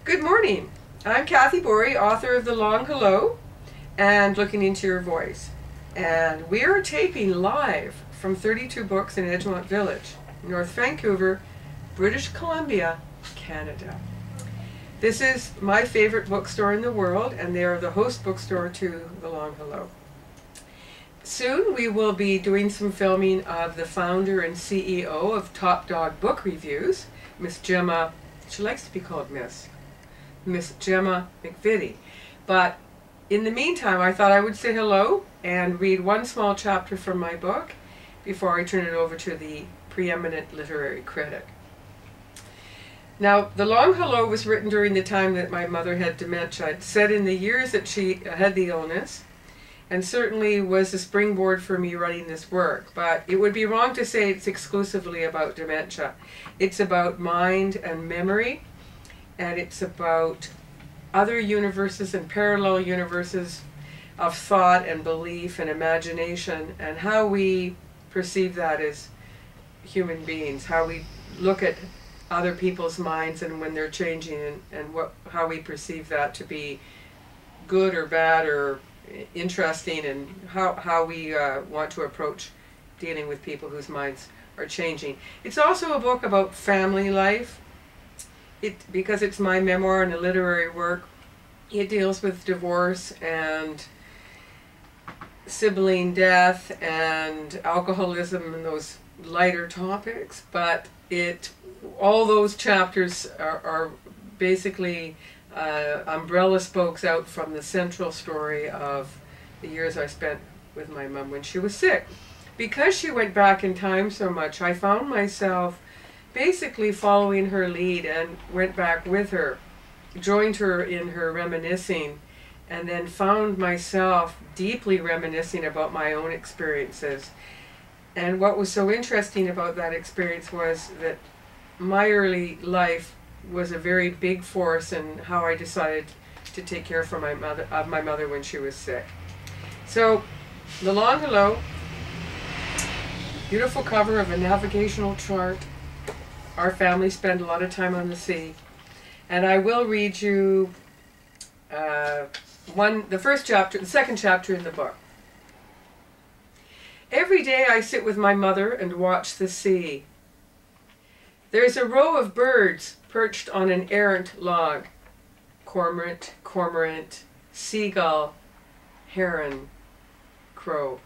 Good morning. I'm Cathie Borrie, author of The Long Hello and Looking Into Your Voice. And we are taping live from 32 Books in Edgemont Village, North Vancouver, British Columbia, Canada. This is my favorite bookstore in the world, and they are the host bookstore to The Long Hello. Soon we will be doing some filming of the founder and CEO of Top Dog Book Reviews, Miss Gemma, she likes to be called Miss Gemma McVitie. But in the meantime, I thought I would say hello and read one small chapter from my book before I turn it over to the preeminent literary critic. Now, The Long Hello was written during the time that my mother had dementia. It's set in the years that she had the illness, and certainly was a springboard for me writing this work. But it would be wrong to say it's exclusively about dementia. It's about mind and memory, and it's about other universes and parallel universes of thought and belief and imagination, and how we perceive that as human beings, how we look at other people's minds and when they're changing, and how we perceive that to be good or bad or interesting, and how we want to approach dealing with people whose minds are changing. It's also a book about family life. Because it's my memoir and a literary work, it deals with divorce and sibling death and alcoholism and those lighter topics, but all those chapters are basically umbrella spokes out from the central story of the years I spent with my mom when she was sick. Because she went back in time so much, I found myself basically following her lead and went back with her, joined her in her reminiscing, and then found myself deeply reminiscing about my own experiences. And what was so interesting about that experience was that my early life was a very big force in how I decided to take care of my mother when she was sick. So, The Long Hello, beautiful cover of a navigational chart. Our family spent a lot of time on the sea. And I will read you the second chapter in the book. Every day I sit with my mother and watch the sea. There's a row of birds perched on an errant log. Cormorant, seagull, heron, crow.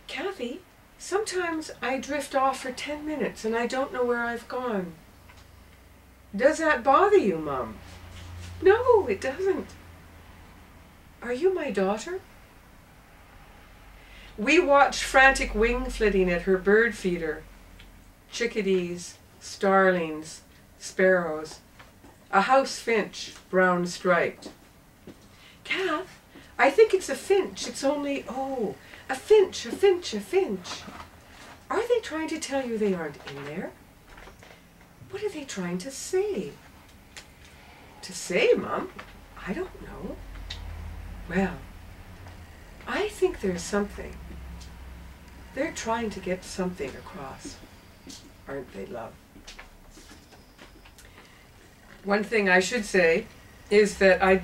Cathie, sometimes I drift off for 10 minutes and I don't know where I've gone. Does that bother you, Mum? No, it doesn't. Are you my daughter? We watch frantic wing flitting at her bird feeder. Chickadees, starlings, sparrows. A house finch, brown striped. Cath, I think it's a finch. It's only, a finch, a finch, a finch. Are they trying to tell you they aren't in there? What are they trying to say? To say, Mum? I don't know. Well, I think there's something. They're trying to get something across. Aren't they, love? One thing I should say is that I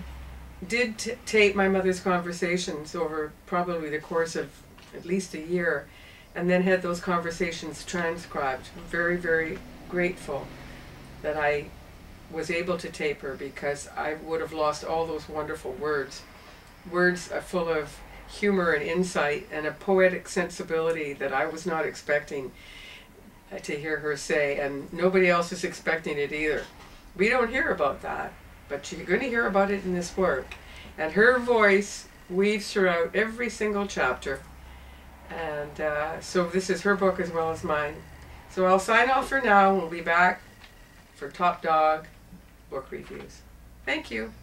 did tape my mother's conversations over probably the course of at least a year, and then had those conversations transcribed. I'm very, very grateful that I was able to tape her, because I would have lost all those wonderful words. Words full of humor and insight and a poetic sensibility that I was not expecting to hear her say, and nobody else is expecting it either. We don't hear about that, but you're going to hear about it in this work. And her voice weaves throughout every single chapter. And so this is her book as well as mine. So I'll sign off for now. We'll be back for Top Dog Book Reviews. Thank you.